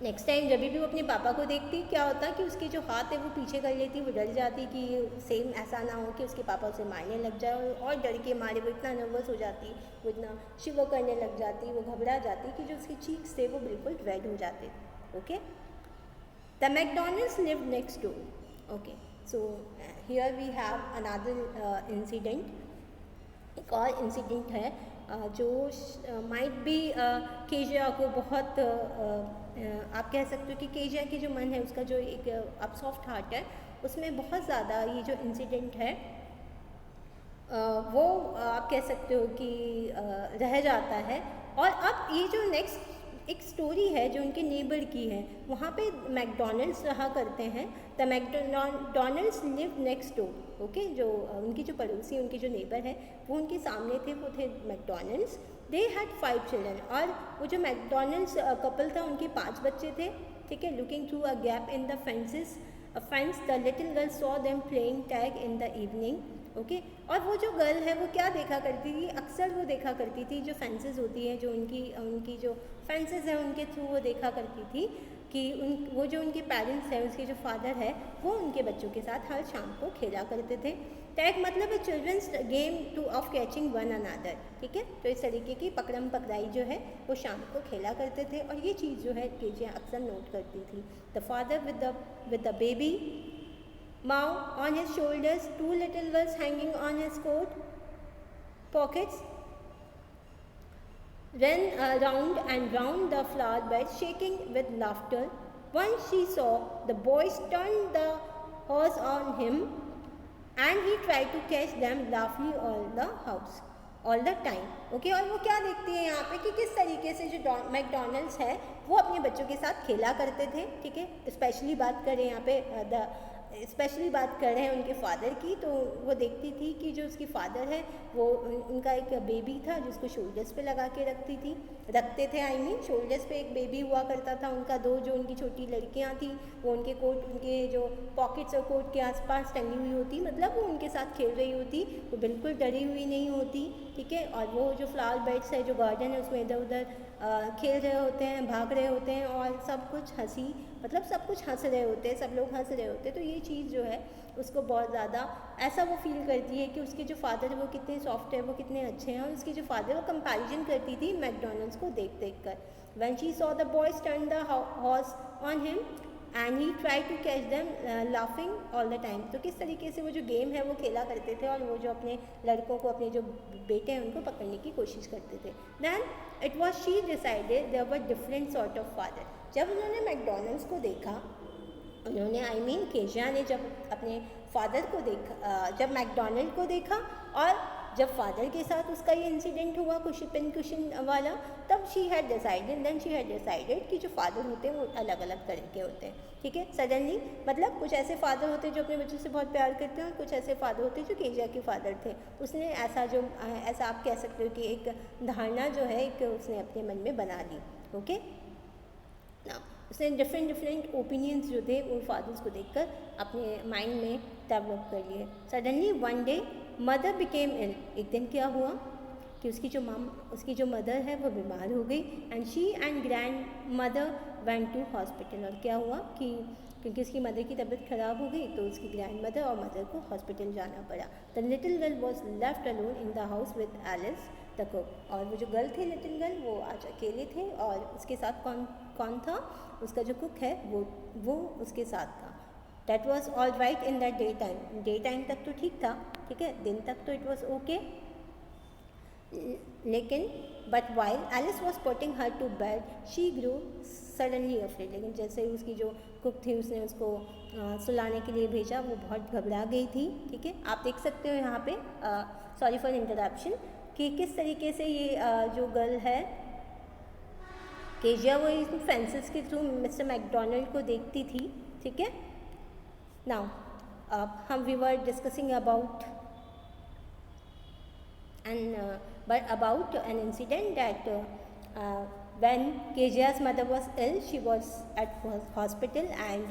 Speaker 1: नेक्स्ट टाइम जब भी वो अपने पापा को देखती, क्या होता कि उसके जो हाथ है वो पीछे कर लेती, वो डर जाती कि सेम ऐसा ना हो कि उसके पापा उसे मारने लग जाए. और डर के मारे वो इतना नर्वस हो जाती, वो इतना शिवर करने लग जाती, वो घबरा जाती कि जो उसके चीक्स थे वो बिल्कुल रेड हो जाते. Okay. The McDonalds lived next door. Okay. So here we have another incident. एक और इंसिडेंट है जो माइट बी केजिया को बहुत आप कह सकते हो कि केजिया की जो मन है उसका जो एक अब सॉफ्ट हार्ट है उसमें बहुत ज़्यादा ये जो इंसिडेंट है वो आप कह सकते हो कि रह जाता है. और अब ये जो नेक्स्ट एक स्टोरी है जो उनके नेबर की है, वहाँ पे मैकडॉनल्ड्स रहा करते हैं. The McDonald's live next door. Okay. जो उनकी जो पड़ोसी, उनके जो नेबर है वो उनके सामने थे, वो थे मैकडॉनल्ड्स. They had 5 children. और वो जो मैकडॉनल्ड्स कपल था उनके 5 बच्चे थे, ठीक है. Looking through a gap in the fence the little girl saw them playing tag in the evening. Okay. और वो जो गर्ल है वो क्या देखा करती थी, अक्सर वो देखा करती थी जो फेंसेस होती है, जो उनकी जो फेंसेस हैं उनके थ्रू वो देखा करती थी कि वो जो उनके पेरेंट्स हैं, उसके जो फादर है वो उनके बच्चों के साथ हर शाम को खेला करते थे. टैग मतलब है children's game to of catching one another, ठीक है. तो इस तरीके की पकड़म पकड़ाई जो है वो शाम को खेला करते थे. और ये चीज़ जो है केजिया अक्सर नोट करती थी. The father with the baby Mao on his shoulders, 2 little girls hanging on his coat pockets, ran round and round the flower bed, shaking with laughter. Once she saw the boys turn the horse on him and he tried to catch them laughing all the time. Okay, और वो क्या देखती है यहाँ पे कि किस तरीके से जो मैकडोनल्ड्स है वो अपने बच्चों के साथ खेला करते थे, ठीक है. स्पेशली बात करें यहाँ पे स्पेशली बात कर रहे हैं उनके फादर की, तो वो देखती थी कि जो उसकी फादर है वो उनका एक बेबी था जिसको शोल्डर्स पे लगा के रखते थे. आई मीन शोल्डर्स पे एक बेबी हुआ करता था उनका. दो जो उनकी छोटी लड़कियां थी वो उनके जो पॉकेट्स और कोट के आसपास टंगी हुई होती, मतलब वो उनके साथ खेल रही होती, वो बिल्कुल डरी हुई नहीं होती, ठीक है. और वो जो फ्लावर बेड्स है, जो गार्डन है, उसमें इधर उधर खेल रहे होते हैं, भाग रहे होते हैं और सब कुछ सब कुछ हंस रहे होते हैं, सब लोग हंस रहे होते हैं. तो ये चीज़ जो है उसको बहुत ज़्यादा ऐसा वो फील करती है कि उसके जो फादर है वो कितने सॉफ्ट है, वो कितने अच्छे हैं. और उसकी जो फादर वो कंपैरिजन करती थी मैकडोनल्ड्स को देख कर. When she saw the boys turn the hose on him and he try to catch them laughing all the time. तो किस तरीके से वो जो गेम है वो खेला करते थे और वो जो अपने लड़कों को, अपने जो बेटे हैं उनको पकड़ने की कोशिश करते थे. Then it was she decided there were different sort of father. जब उन्होंने मैकडोनल्ड्स को देखा, उन्होंने आई मीन केजिया ने जब अपने फादर को देखा, जब मैकडोनल्ड को देखा और जब फादर के साथ उसका ये इंसिडेंट हुआ कुशन वाला, तब शी हैड डिसाइडेड कि जो फादर होते हैं वो अलग अलग तरह के होते हैं, ठीक है. सडनली मतलब कुछ ऐसे फादर होते हैं जो अपने बच्चों से बहुत प्यार करते हैं और कुछ ऐसे फादर होते हैं जो केजिया के फादर थे. उसने ऐसा आप कह सकते हो कि एक धारणा जो है एक उसने अपने मन में बना ली. ओके, उसने डिफरेंट ओपिनियंस जो थे उन फादर्स को देखकर अपने माइंड में डेवलप कर लिए. Suddenly one day mother became ill. एक दिन क्या हुआ कि उसकी जो मदर है वो बीमार हो गई and she and grand mother went to hospital. और क्या हुआ कि क्योंकि उसकी मदर की तबीयत ख़राब हो गई तो उसकी ग्रैंड मदर और मदर को हॉस्पिटल जाना पड़ा. The little girl was left alone in the house with Alice the cook. और वो जो गर्ल थे, लिटिल गर्ल, वो आज अकेले थे और उसके साथ कौन था? उसका जो कुक है वो उसके साथ था. That was all right in the daytime तक तो ठीक था, ठीक है, दिन तक तो it was okay. लेकिन but while Alice was putting her to bed, she grew suddenly afraid. लेकिन जैसे ही उसकी जो कुक थी उसने उसको सुलाने के लिए भेजा, वो बहुत घबरा गई थी, ठीक है. आप देख सकते हो यहाँ पे, सॉरी फॉर इंटरप्शन, कि किस तरीके से ये जो गर्ल है केजिया वो इन फेंसेस के थ्रू मिस्टर मैकडोनल्ड को देखती थी, ठीक है. Now we were discussing about an incident that when Kejia's mother was ill, she was at hospital and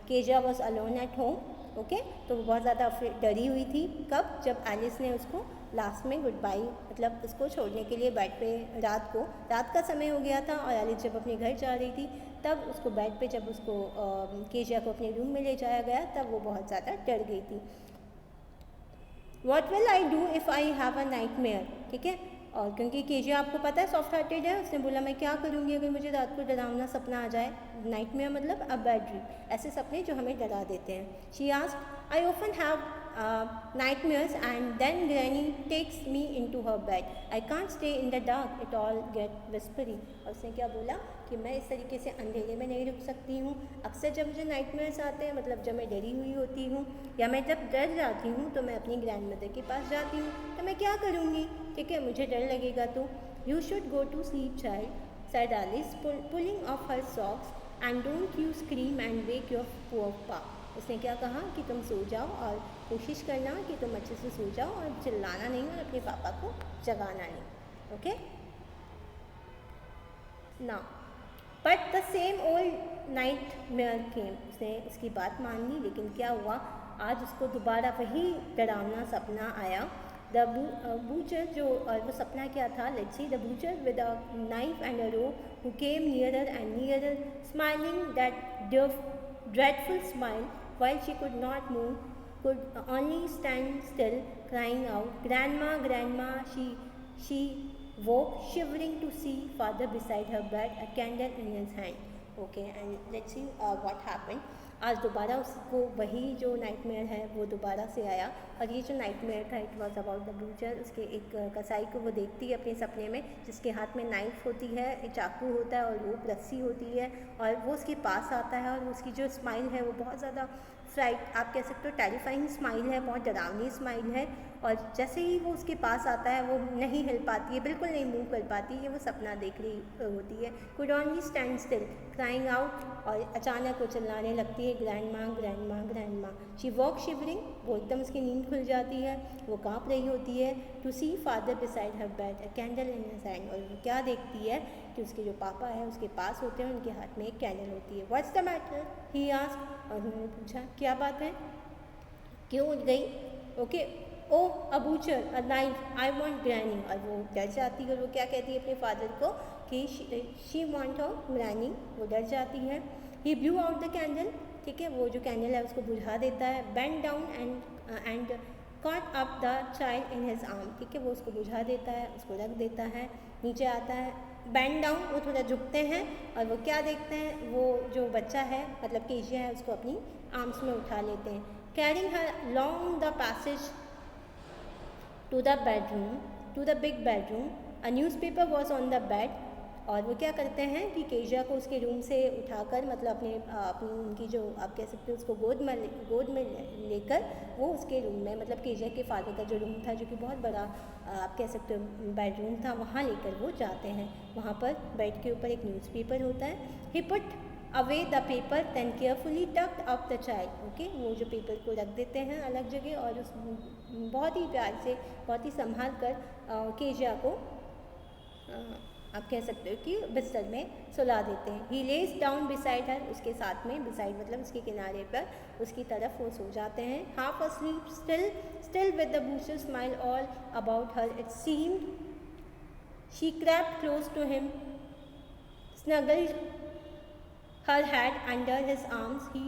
Speaker 1: Kezia was alone at home. Okay, तो वो बहुत ज़्यादा डरी हुई थी. कब? जब एलिस ने उसको लास्ट में गुड बाई, मतलब उसको छोड़ने के लिए बेड पे, रात का समय हो गया था और एलिस जब अपने घर जा रही थी तब उसको बेड पे, जब उसको केजिया को अपने रूम में ले जाया गया तब वो बहुत ज़्यादा डर गई थी. What will I do if I have a nightmare? ठीक है. और क्योंकि केजिया आपको पता है सॉफ्ट हार्टेड है, उसने बोला मैं क्या करूँगी अगर मुझे रात को डरावना सपना आ जाए. नाइटमेयर मतलब अ बैड ड्रीम, ऐसे सपने जो हमें डरा देते हैं. She asked, I often have nightmares and then Granny takes me into her bed. I can't stay in the dark, it all get whispery. और उसने क्या बोला कि मैं इस तरीके से अंधेरे में नहीं रुक सकती हूँ. अक्सर जब मुझे नाइटमेयर्स आते हैं, मतलब जब मैं डरी हुई होती हूँ या मैं जब डर जाती हूँ तो मैं अपनी ग्रैंड मदर के पास जाती हूँ. तो मैं क्या करूँगी, ठीक है, मुझे डर लगेगा. तो you should go to sleep child, said Alice, pulling off her socks, and don't you scream and wake your poor pa. उसने क्या कहा कि तुम सो जाओ और कोशिश करना कि तुम अच्छे से सो जाओ और चिल्लाना नहीं और अपने पापा को जगाना नहीं. Okay, now but the same old nightmare came. उसने उसकी बात मान ली, लेकिन क्या हुआ, आज उसको दोबारा वही डरावना सपना आया. द बूचर, जो और वो सपना क्या था, let's see. The butcher with a knife and a rope who came nearer and nearer, smiling that dreadful smile, while she could not move, could only stand still, crying out, "Grandma, Grandma!" She woke, shivering to see father beside her bed, a candle in his hand. Okay and let's see what happened. आज दोबारा उसको वही जो नाइटमेयर है वो दोबारा से आया, और ये जो नाइटमेयर था it was about the butcher. उसके एक कसाई को वो देखती है अपने सपने में, जिसके हाथ में नाइफ होती है, एक चाकू होता है और रोप रस्सी होती है, और वो उसके पास आता है और उसकी जो स्माइल है वो बहुत ज़्यादा फ्राइट, आप कह सकते हो टेरिफाइंग स्माइल है, बहुत डरावनी स्माइल है। और जैसे ही वो उसके पास आता है वो नहीं हिल पाती है, बिल्कुल नहीं मूव कर पाती है, वो सपना देख रही होती है। Could only stand still crying out, और अचानक वो चिल्लाने लगती है ग्रैंड माँ ग्रैंड माँ ग्रैंड माँ। शी वॉक शिवरिंग, वो एकदम उसकी नींद खुल जाती है, वो काँप रही होती है। To see father beside her bed a candle in his hand, और वो क्या देखती है कि उसके जो पापा है उसके पास होते हैं, उनके हाथ में एक कैंडल होती है। What's the matter he asked, और उन्होंने पूछा क्या बात है, क्यों उठ गई? Okay, oh a butcher a knife I want granny, और वो डर जाती है और वो क्या कहती है अपने फादर को कि शी वांट हर ग्रैनी, वो डर जाती है। ही ब्लू आउट द कैंडल, ठीक है, वो जो कैंडल है उसको बुझा देता है। Bend down and caught up the child in his arm, ठीक है, वो उसको बुझा देता है, उसको रख देता है, नीचे आता है। बेंड डाउन, वो थोड़ा झुकते हैं और वो क्या देखते हैं, वो जो बच्चा है मतलब केजिया है उसको अपनी आर्म्स में उठा लेते हैं। Carrying her long the passage to the bedroom, to the big bedroom, a newspaper was on the bed, और वो क्या करते हैं कि केजिया को उसके रूम से उठाकर मतलब अपनी उनकी जो आप कह सकते हो उसको गोद में लेकर वो उसके रूम में मतलब केजिया के फादर का जो रूम था जो कि बहुत बड़ा आप कह सकते हो बेडरूम था, वहाँ लेकर वो जाते हैं। वहाँ पर बेड के ऊपर एक न्यूज़पेपर होता है। He put away the paper then carefully tucked up the child, okay, वो जो पेपर को रख देते हैं अलग जगह और उस बहुत ही प्यार से बहुत ही संभाल कर केजिया को आप कह सकते हो कि बिस्तर में सुला देते हैं। ही लेज डाउन बिसाइड हर, उसके साथ में, बिसाइड मतलब उसके किनारे पर, उसकी तरफ वो सो जाते हैं। Half asleep still with the butcher smile all about her, it seemed she crept close to him, snuggled her head under his arms, he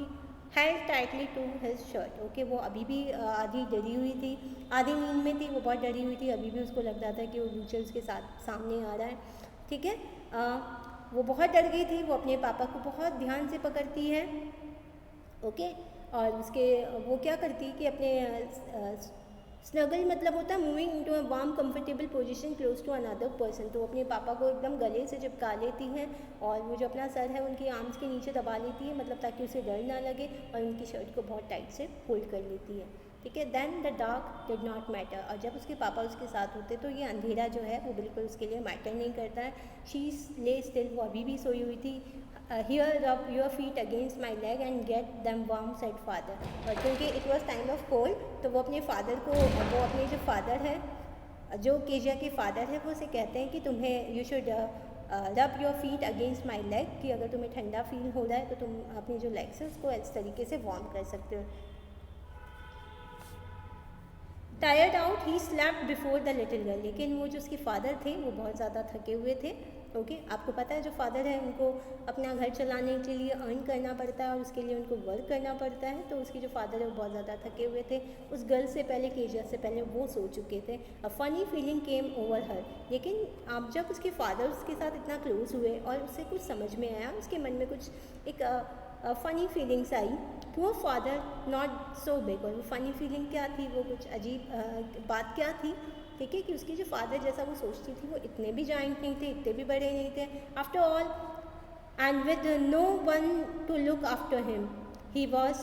Speaker 1: held tightly to his shirt, okay, वो अभी भी आधी डरी हुई थी, आधी नींद में थी, वो बहुत डरी हुई थी, अभी भी उसको लग रहा था कि वो बूचर उसके साथ सामने आ रहा है, ठीक है। वो बहुत डर गई थी, वो अपने पापा को बहुत ध्यान से पकड़ती है, ओके, और उसके वो क्या करती है कि अपने स्नगल मतलब होता है moving into a warm comfortable position close to another person, तो अपने पापा को एकदम गले से चिपका लेती हैं और वो जो अपना सर है उनकी आर्म्स के नीचे दबा लेती है, मतलब ताकि उसे डर ना लगे, और उनकी शर्ट को बहुत टाइट से होल्ड कर लेती है, ठीक है। Then the dark did not matter, और जब उसके पापा उसके साथ होते तो ये अंधेरा जो है वो बिल्कुल उसके लिए मैटर नहीं करता है। शी ले स्टिल, वो अभी भी सोई हुई थी। Here rub your feet against my leg and get them warm said father, और क्योंकि it was time of cold तो वो अपने फादर को, वो अपने जो फादर है, जो केजिया के फादर है, वो उसे कहते हैं कि तुम्हें you should rub your feet against my leg, कि अगर तुम्हें ठंडा फील हो रहा है तो तुम अपनी जो लेग्स है उसको इस तरीके से वार्म कर सकते हो। Tired out he slapped before the little girl, लेकिन वो जो उसके फादर थे वो बहुत ज़्यादा थके हुए थे, ओके। आपको पता है जो फादर है उनको अपना घर चलाने के लिए अर्न करना पड़ता है और उसके लिए उनको वर्क करना पड़ता है, तो उसके जो फादर है वो बहुत ज़्यादा थके हुए थे। उस गर्ल से पहले, केजिया से पहले वो सो चुके थे। A funny feeling came over हर, लेकिन आप जब उसके फादर उसके साथ इतना क्लोज हुए और उससे कुछ समझ में आया, उसके मन में कुछ एक funny feelings I. Poor father not so big, और वो फ़नी फीलिंग क्या थी, वो कुछ अजीब बात क्या थी, ठीक है, कि उसके जो फादर जैसा वो सोचती थी वो इतने भी जाइंट नहीं थे, इतने भी बड़े नहीं थे। After all and with no one to look after him he was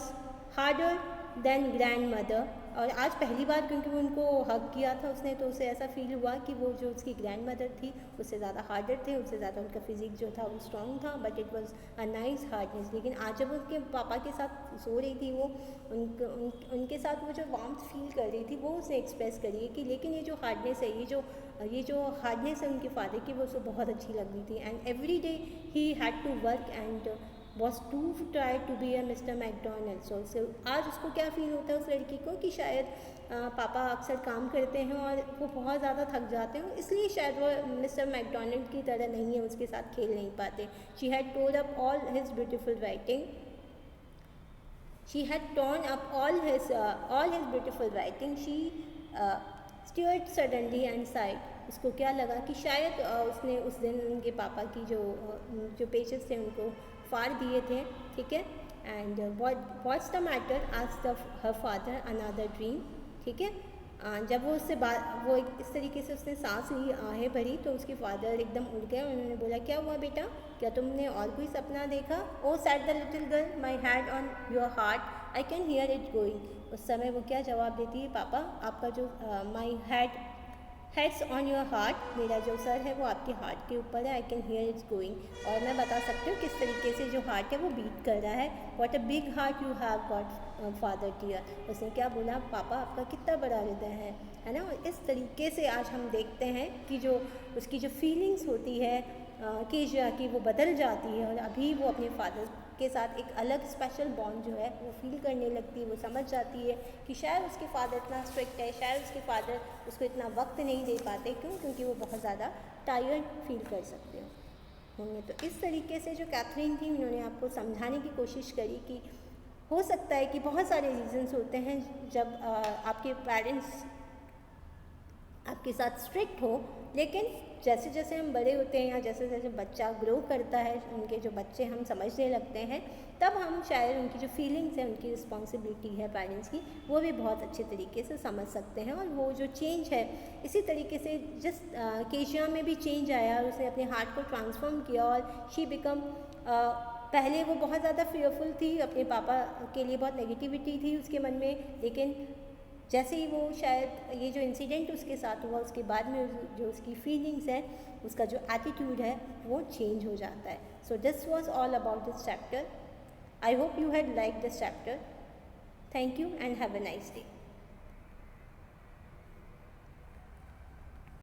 Speaker 1: harder than grand mother, और आज पहली बार क्योंकि वो उनको हक किया था उसने, तो उसे ऐसा फील हुआ कि वो जो उसकी ग्रैंड मदर थी उससे ज़्यादा हार्डर थे, उससे ज़्यादा उनका फिजिक जो था वो स्ट्रॉन्ग था, but it was a nice hardness. लेकिन आज जब उनके पापा के साथ सो रही थी वो उनके साथ वो जो वार्मथ फील कर रही थी वो उसे एक्सप्रेस करी है कि लेकिन ये जो हार्डनेस है, ये जो हार्डनेस है उनके फादर की, वो उसे बहुत अच्छी लग रही थी। And every day he had to work and was to try to be a Mr. McDonald. So आज उसको क्या फील होता है उस लड़की को कि शायद पापा अक्सर काम करते हैं और वो बहुत ज़्यादा थक जाते हैं, इसलिए शायद वो मिस्टर मैकडोनल्ड की तरह नहीं है, उसके साथ खेल नहीं पाते। She had torn up all his beautiful writing. She had torn up all his beautiful writing. She stirred suddenly and sighed. उसको क्या लगा कि शायद उसने उस दिन उनके पापा की जो पेजेस थे उनको फाड़ दिए थे, ठीक है। And what's the matter, asked her father another dream, ठीक है। जब वो उससे वो इस तरीके से उसने सांस ली, आहें भरी, तो उसके फादर एकदम उठ गए। उन्होंने बोला, क्या हुआ बेटा, क्या तुमने और कोई सपना देखा? ओ sad the little girl, my head on your heart, I can hear it going. उस समय वो क्या जवाब देती है, पापा आपका जो माई हेड्स ऑन योर हार्ट, मेरा जो सर है वो आपके हार्ट के ऊपर है, I can hear it's going, और मैं बता सकती हूँ किस तरीके से जो हार्ट है वो बीट कर रहा है। What a big heart you have got father dear. उसने क्या बोला, पापा आपका कितना बड़ा हृदय है ना। और इस तरीके से आज हम देखते हैं कि जो उसकी जो फीलिंग्स होती है केशिया की, वो बदल जाती है, और अभी वो अपने फादर के साथ एक अलग स्पेशल बॉन्ड जो है वो फील करने लगती है। वो समझ जाती है कि शायद उसके फादर इतना स्ट्रिक्ट है, शायद उसके फादर उसको इतना वक्त नहीं दे पाते, क्यों, क्योंकि वो बहुत ज़्यादा टायर्ड फील कर सकते होंगे। तो इस तरीके से जो कैथरीन थी, उन्होंने आपको समझाने की कोशिश करी कि हो सकता है कि बहुत सारे रीजंस होते हैं जब आपके पेरेंट्स आपके साथ स्ट्रिक्ट हो, लेकिन जैसे जैसे हम बड़े होते हैं या जैसे जैसे बच्चा ग्रो करता है, उनके जो बच्चे हम समझने लगते हैं, तब हम शायद उनकी जो फीलिंग्स है, उनकी रिस्पॉन्सिबिलिटी है पेरेंट्स की, वो भी बहुत अच्छे तरीके से समझ सकते हैं। और वो जो चेंज है, इसी तरीके से जिस केशिया में भी चेंज आया, उसने अपने हार्ट को ट्रांसफॉर्म किया और शी बिकम, पहले वो बहुत ज़्यादा फेयरफुल थी, अपने पापा के लिए बहुत नेगेटिविटी थी उसके मन में, लेकिन जैसे ही वो शायद ये जो इंसिडेंट उसके साथ हुआ, उसके बाद में जो उसकी फीलिंग्स है, उसका जो एटीट्यूड है, वो चेंज हो जाता है। सो this was all about this chapter. I hope you had like this chapter. Thank you and have a nice day.